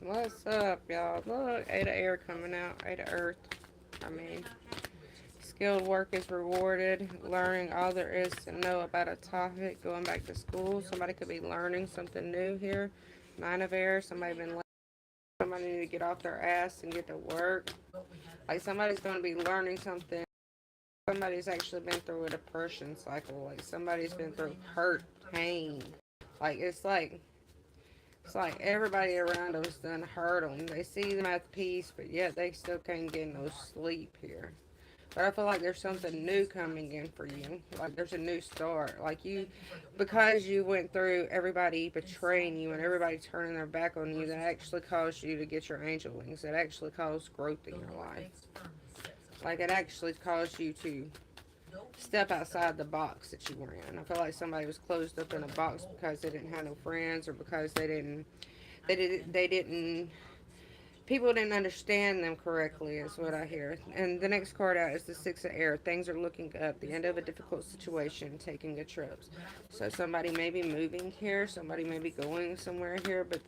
What's up, y'all? Look, Eight of Air coming out. Eight of Earth. I mean, skilled work is rewarded. Learning all there is to know about a topic. Going back to school. Somebody could be learning something new here. Nine of Air. Somebody been. Somebody need to get off their ass and get to work. Like somebody's going to be learning something. Somebody's actually been through a depression cycle. Like somebody's been through hurt, pain. Like it's like everybody around them's done hurt them. They see them at peace, but yet they still can't get no sleep here. But I feel like there's something new coming in for you. Like there's a new start. Like because you went through everybody betraying you and everybody turning their back on you, that actually caused you to get your angel wings. That actually caused growth in your life. Like it actually caused you to step outside the box that you were in. I feel like somebody was closed up in a box because they didn't have no friends or because they didn't people didn't understand them correctly is what I hear. And the next card out is the Six of Air. Things are looking up. The end of a difficult situation, taking a trip. So somebody may be moving here. Somebody may be going somewhere here. But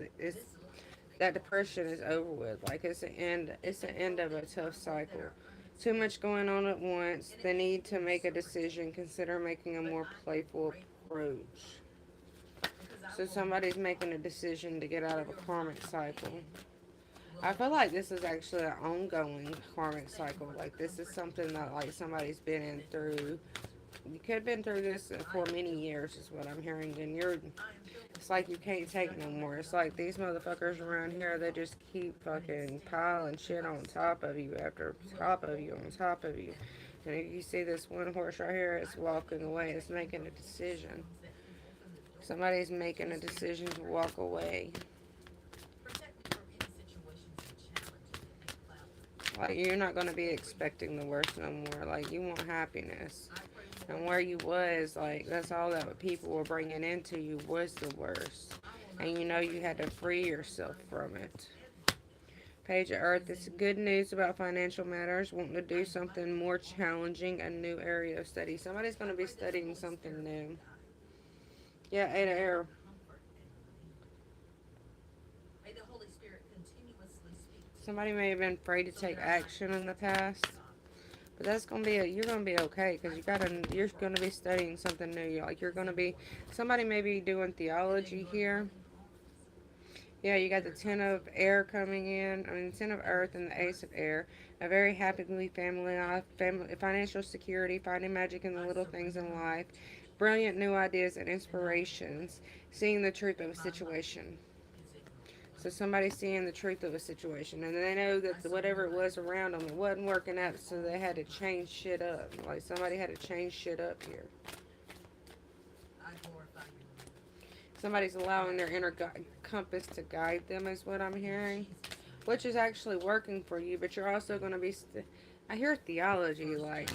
that depression is over with. Like it's the end. It's the end of a tough cycle. Too much going on at once. The need to make a decision. Consider making a more playful approach. So somebody's making a decision to get out of a karmic cycle. I feel like this is actually an ongoing karmic cycle. Like this is something that like somebody's been in through. You could have been through this for many years, is what I'm hearing. And it's like you can't take no more. It's like these motherfuckers around here, they just keep fucking piling shit on top of you after top of you on top of you. And if you see this one horse right here, it's walking away. It's making a decision. Somebody's making a decision to walk away. Like you're not gonna be expecting the worst no more. Like you want happiness, and where you was like that's all that people were bringing into you was the worst, and you know you had to free yourself from it. Page of Earth. It's good news about financial matters. Wanting to do something more challenging, a new area of study. Somebody's gonna be studying something new. Yeah, Eight of Air. Somebody may have been afraid to take action in the past. But that's gonna be you're gonna be okay because you're gonna be studying something new. Like you're gonna be somebody may be doing theology here. Yeah, you got the Ten of Air coming in. I mean, Ten of Earth and the Ace of Air. A very happily family life, family, financial security, finding magic in the little things in life, brilliant new ideas and inspirations, seeing the truth of a situation. So somebody's seeing the truth of a situation, and they know that whatever it was around them, it wasn't working out, so they had to change shit up. Like somebody had to change shit up here. Somebody's allowing their inner compass to guide them, is what I'm hearing, which is actually working for you. But you're also going to be. I hear theology, like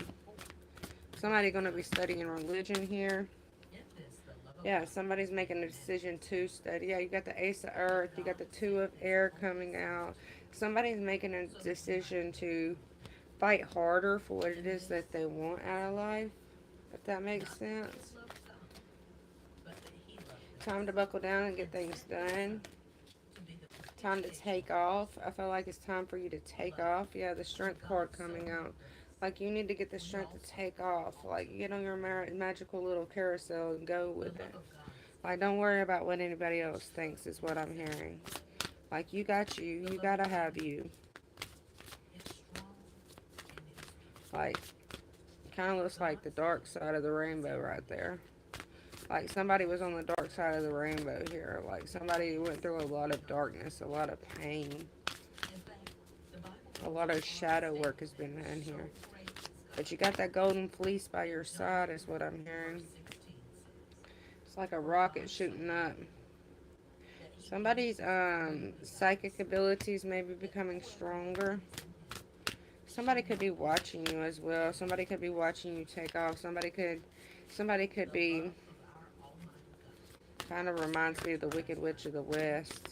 somebody going to be studying religion here. Yeah, somebody's making a decision to study. Yeah, you got the Ace of Earth, you got the Two of Air coming out. Somebody's making a decision to fight harder for what it is that they want out of life, if that makes sense. Time to buckle down and get things done. Time to take off. I feel like it's time for you to take off. Yeah, the Strength card coming out. Like you need to get the strength to take off. Like get on your magical little carousel and go with it. Like don't worry about what anybody else thinks is what I'm hearing. Like you got you. You gotta have you. Like kind of looks like the dark side of the rainbow right there. Like somebody was on the dark side of the rainbow here. Like somebody went through a lot of darkness, a lot of pain, a lot of shadow work has been done here. But you got that golden fleece by your side, is what I'm hearing. It's like a rocket shooting up. Somebody's psychic abilities may be becoming stronger. Somebody could be watching you as well. Somebody could be watching you take off. Somebody could be kind of reminds me of the Wicked Witch of the West.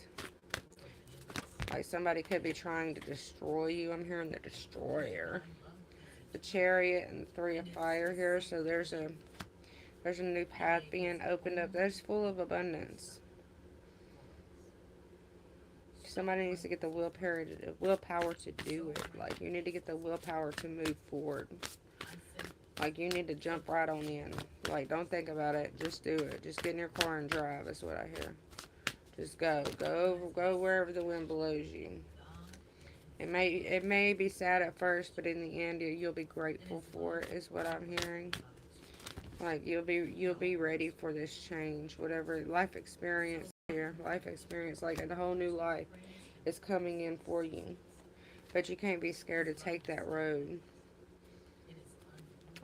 Like somebody could be trying to destroy you. I'm hearing the destroyer. The Chariot and the Three of Fire here. So there's a new path being opened up. That's full of abundance. Somebody needs to get the willpower to do it. Like, you need to get the willpower to move forward. Like, you need to jump right on in. Like, don't think about it. Just do it. Just get in your car and drive, is what I hear. Just go. Go wherever the wind blows you. It may be sad at first, but in the end, you'll be grateful for it, is what I'm hearing. Like, you'll be ready for this change. Whatever life experience here, life experience, like a whole new life is coming in for you. But you can't be scared to take that road.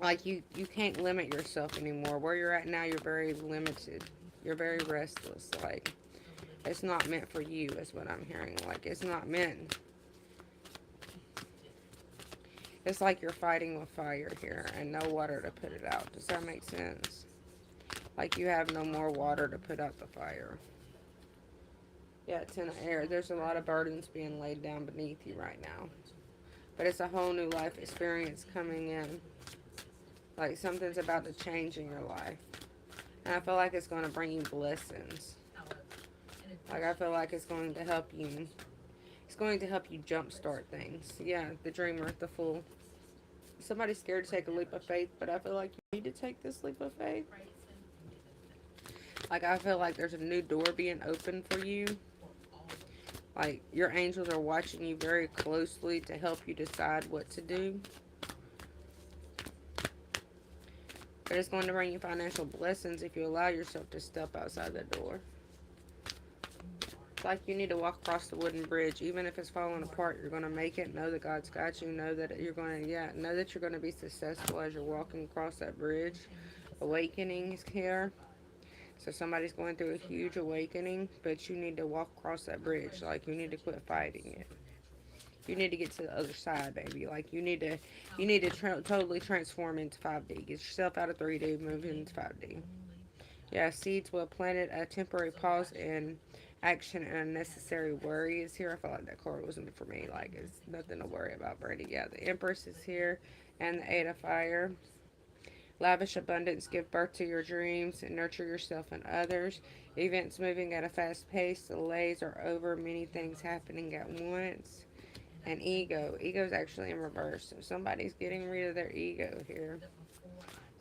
Like, you can't limit yourself anymore. Where you're at now, you're very limited. You're very restless. Like, it's not meant for you, is what I'm hearing. Like, it's not meant. It's like you're fighting with fire here and no water to put it out. Does that make sense? Like, you have no more water to put out the fire. Yeah, Ten of Air. There's a lot of burdens being laid down beneath you right now. But it's a whole new life experience coming in. Like, something's about to change in your life. And I feel like it's going to bring you blessings. Like, I feel like it's going to help you. It's going to help you jumpstart things. Yeah, the dreamer, the fool. Somebody's scared to take a leap of faith, but I feel like you need to take this leap of faith. Like, I feel like there's a new door being opened for you. Like, your angels are watching you very closely to help you decide what to do. But it's going to bring you financial blessings if you allow yourself to step outside the door. It's like you need to walk across the wooden bridge. Even if it's falling apart, you're going to make it. Know that God's got you. Know that you're going to, know that you're going to be successful as you're walking across that bridge. Awakening is here. So somebody's going through a huge awakening, but you need to walk across that bridge. Like, you need to quit fighting it. You need to get to the other side, baby. Like, you need to totally transform into 5D. Get yourself out of 3D, move into 5D. Yeah, seeds well planted, a temporary pause in action and unnecessary worry is here. I feel like that card wasn't for me. Like, it's nothing to worry about, Brandy. Yeah, the Empress is here, and the Eight of Fire. Lavish abundance, give birth to your dreams, and nurture yourself and others. Events moving at a fast pace, delays are over, many things happening at once. And ego. Ego's actually in reverse. So somebody's getting rid of their ego here.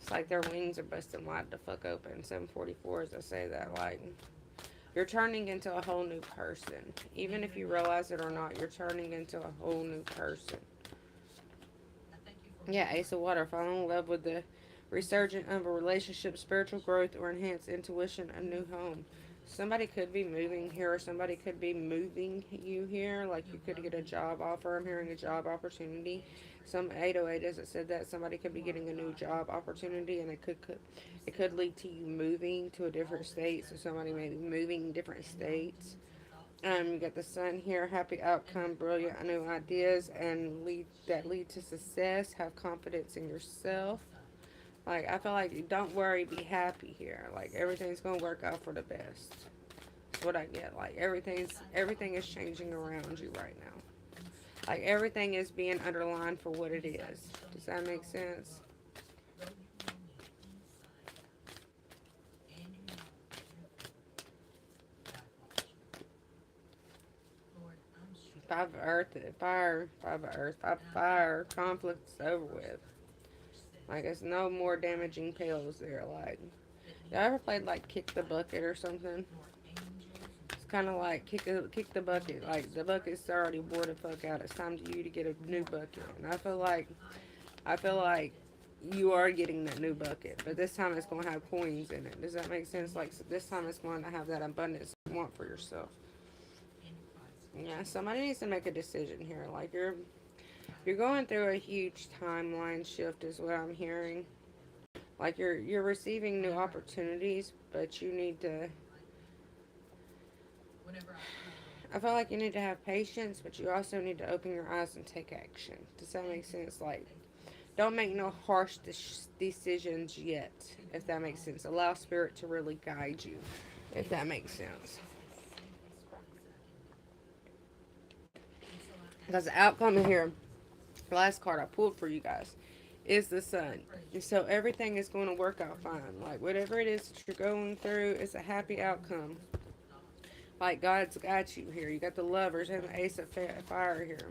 It's like their wings are busting wide the fuck open. 744 as I say that. Like, you're turning into a whole new person. Even if you realize it or not, you're turning into a whole new person. Yeah, Ace of Water. Falling in love with the resurgent of a relationship, spiritual growth, or enhanced intuition, a new home. Somebody could be moving here, or somebody could be moving you here. Like, you could get a job offer. I'm hearing a job opportunity. Some 808 as it said that somebody could be getting a new job opportunity, and it could lead to you moving to a different state. So somebody may be moving different states. You got the Sun here, happy outcome, brilliant new ideas, and lead to success. Have confidence in yourself. Like, I feel like, don't worry, be happy here. Like, everything's going to work out for the best. That's what I get. Like, everything is changing around you right now. Like, everything is being underlined for what it is. Does that make sense? Five of Earth, fire, Five of Earth, Five of Fire, conflict's over with. Like, it's no more damaging pills there. Like, y'all ever played, like, Kick the Bucket or something? It's kind of like kick the bucket. Like, the bucket's already wore the fuck out. It's time to you to get a new bucket. And I feel like you are getting that new bucket. But this time it's going to have coins in it. Does that make sense? Like, so this time it's going to have that abundance you want for yourself. Yeah, somebody needs to make a decision here. Like, you're going through a huge timeline shift is what I'm hearing. Like, you're receiving new opportunities, but you need to, I feel like you need to have patience, but you also need to open your eyes and take action. Does that make sense? Like, don't make no harsh decisions yet, if that makes sense. Allow Spirit to really guide you, if that makes sense. Because the outcome here, the last card I pulled for you guys, is the Sun. So everything is going to work out fine. Like, whatever it is that you're going through, it's a happy outcome. Like God's got you here. You got the lovers and the ace of fire here.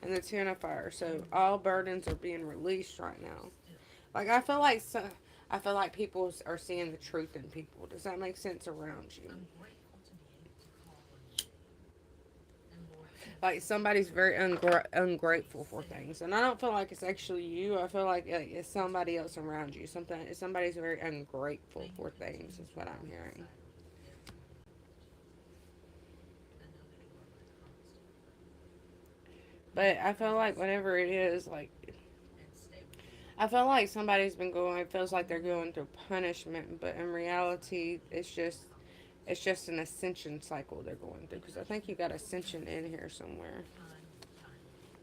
And the ten of fire. So all burdens are being released right now. Like I feel like people are seeing the truth in people. Does that make sense around you? Like somebody's very ungrateful for things, and I don't feel like it's actually you. I feel like it's somebody else around you. Somebody's very ungrateful for things. Is what I'm hearing. But I feel like whatever it is, like I feel like somebody's been going. It feels like they're going through punishment, but in reality, it's just an ascension cycle they're going through. Because I think you got ascension in here somewhere.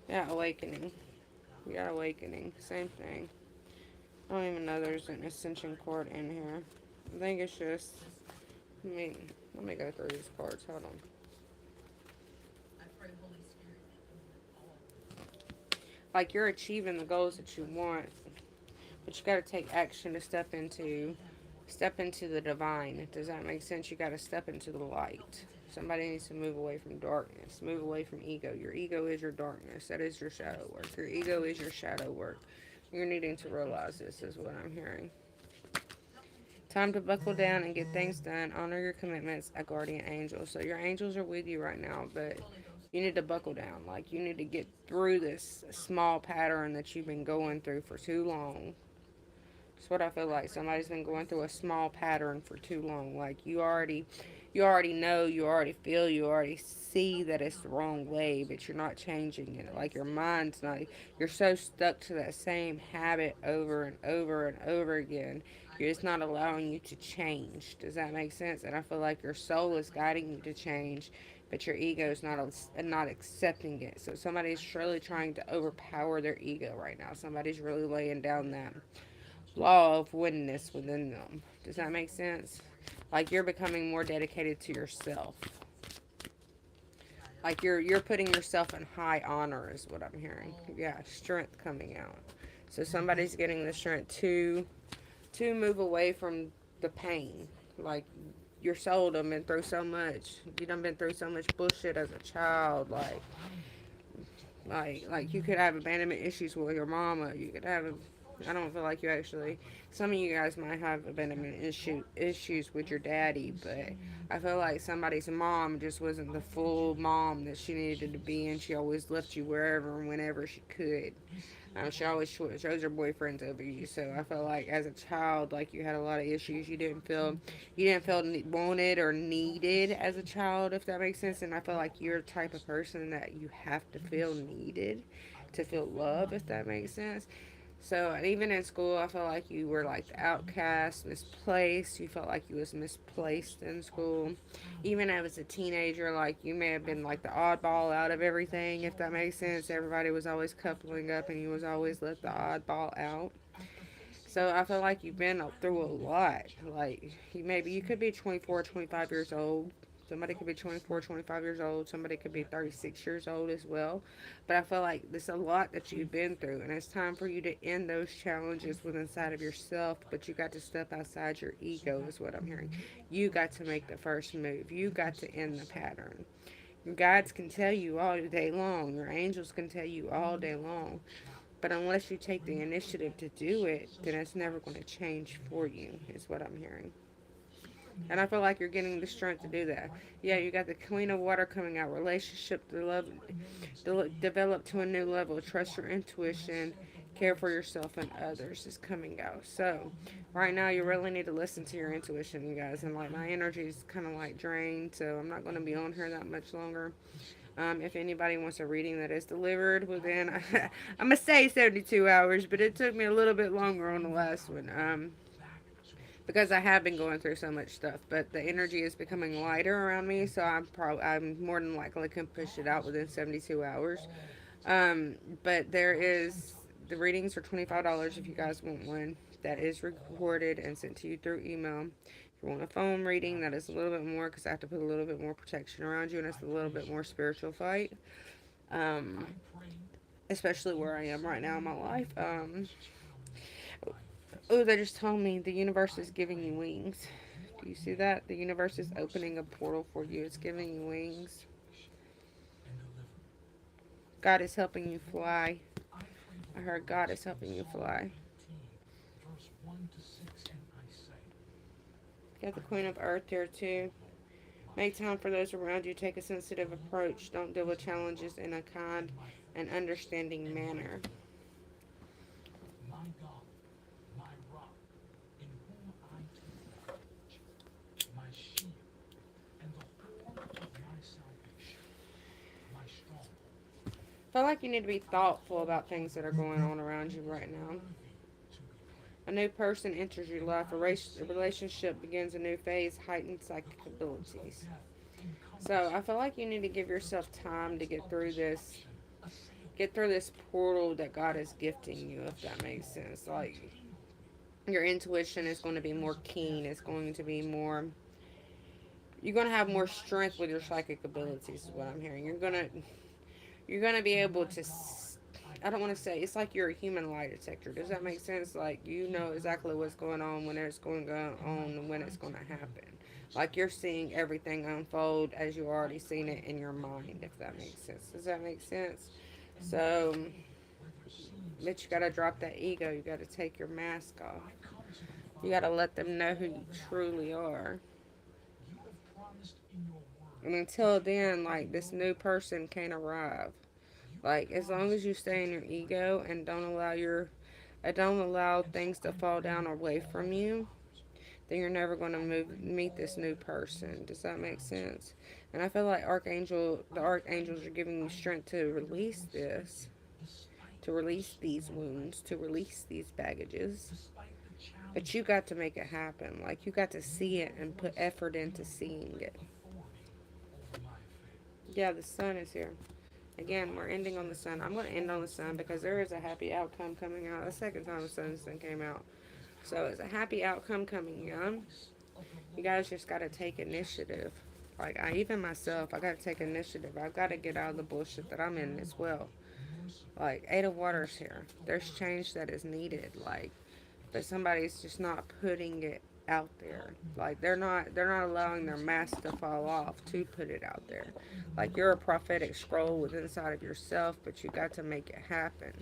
Yeah, awakening. You got awakening. Same thing. I don't even know there's an ascension card in here. I think it's just. Let me go through these cards. Hold on. Like you're achieving the goals that you want, but you got to take action to step into the divine. Does that make sense? You got to step into the light. Somebody needs to move away from darkness, move away from ego. Your ego is your darkness. That is your shadow work. Your ego is your shadow work. You're needing to realize this, is what I'm hearing. Time to buckle down and get things done. Honor your commitments, a guardian angel. So your angels are with you right now, but you need to buckle down. Like you need to get through this small pattern that you've been going through for too long. That's what I feel like. Somebody's been going through a small pattern for too long. Like you already know, you already feel, you already see that it's the wrong way, but you're not changing it. Like your mind's not. You're so stuck to that same habit over and over and over again. You're just not allowing you to change. Does that make sense? And I feel like your soul is guiding you to change, but your ego is not accepting it. So somebody's really trying to overpower their ego right now. Somebody's really laying down that law of oneness within them. Does that make sense? Like you're becoming more dedicated to yourself. Like you're putting yourself in high honor is what I'm hearing. Yeah, strength coming out. So somebody's getting the strength to move away from the pain. Like your soul done been through so much. You done been through so much bullshit as a child. Like you could have abandonment issues with your mama. You could have I don't feel like you actually. Some of you guys might have abandonment issues with your daddy, but I feel like somebody's mom just wasn't the full mom that she needed to be, and she always left you wherever and whenever she could. She always chose her boyfriends over you. So I felt like as a child, like you had a lot of issues. You didn't feel wanted or needed as a child, if that makes sense. And I feel like you're the type of person that you have to feel needed to feel love, if that makes sense. So even in school, I felt like you were like the outcast, misplaced. You felt like you was misplaced in school. Even as a teenager, like you may have been like the oddball out of everything, if that makes sense. Everybody was always coupling up, and you was always let the oddball out. So I feel like you've been through a lot. Like you could be 24, 25 years old. Somebody could be 24, 25 years old. Somebody could be 36 years old as well. But I feel like there's a lot that you've been through, and it's time for you to end those challenges within inside of yourself. But you got to step outside your ego, is what I'm hearing. You got to make the first move. You got to end the pattern. Your guides can tell you all day long. Your angels can tell you all day long. But unless you take the initiative to do it, then it's never going to change for you, is what I'm hearing. And I feel like you're getting the strength to do that. Yeah, you got the Queen of Water coming out. Relationship develop to a new level. Trust your intuition. Care for yourself and others is coming out. So, right now, you really need to listen to your intuition, you guys. And like my energy is kind of like drained, so I'm not going to be on here that much longer. If anybody wants a reading that is delivered within, I'm gonna say 72 hours, but it took me a little bit longer on the last one. Because I have been going through so much stuff, but the energy is becoming lighter around me, so I'm more than likely can push it out within 72 hours. But the readings are $25 if you guys want one. That is recorded and sent to you through email. If you want a phone reading, that is a little bit more because I have to put a little bit more protection around you, and it's a little bit more spiritual fight. Um, Especially where I am right now in my life. Oh, they just told me the universe is giving you wings. Do you see that? The universe is opening a portal for you. It's giving you wings. God is helping you fly. I heard God is helping you fly. Got the Queen of Earth here too. Make time for those around you. Take a sensitive approach. Don't deal with challenges in a kind and understanding manner. I feel like you need to be thoughtful about things that are going on around you right now. A new person enters your life. A relationship begins a new phase. Heightened psychic abilities. So I feel like you need to give yourself time to get through this. Get through this portal that God is gifting you, if that makes sense. Like, your intuition is going to be more keen. It's going to be more. You're going to have more strength with your psychic abilities, is what I'm hearing. You're gonna be able to. I don't want to say it's like you're a human lie detector. Does that make sense? Like, you know exactly what's going on, when it's going to go on, and when it's going to happen. Like, you're seeing everything unfold as you already seen it in your mind. If that makes sense. Does that make sense? So, but you gotta drop that ego. You gotta take your mask off. You gotta let them know who you truly are. And until then, like, this new person can't arrive. Like, as long as you stay in your ego and don't allow things to fall down away from you, then you're never going to meet this new person. Does that make sense? And I feel like the archangels are giving you strength to release this, to release these wounds, to release these baggages. But you got to make it happen. Like, you got to see it and put effort into seeing it. Yeah, the sun is here. Again, we're ending on the sun. I'm going to end on the sun because there is a happy outcome coming out. The second time the sun came out. So it's a happy outcome coming, young. You guys just got to take initiative. Like, even myself, I got to take initiative. I've got to get out of the bullshit that I'm in as well. Like, Eight of Waters here. There's change that is needed. Like, but somebody's just not putting it out there. Like, they're not allowing their mask to fall off to put it out there. Like, you're a prophetic scroll within inside of yourself, but you got to make it happen.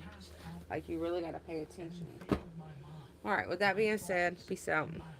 Like, you really got to pay attention. All right, with that being said, peace out.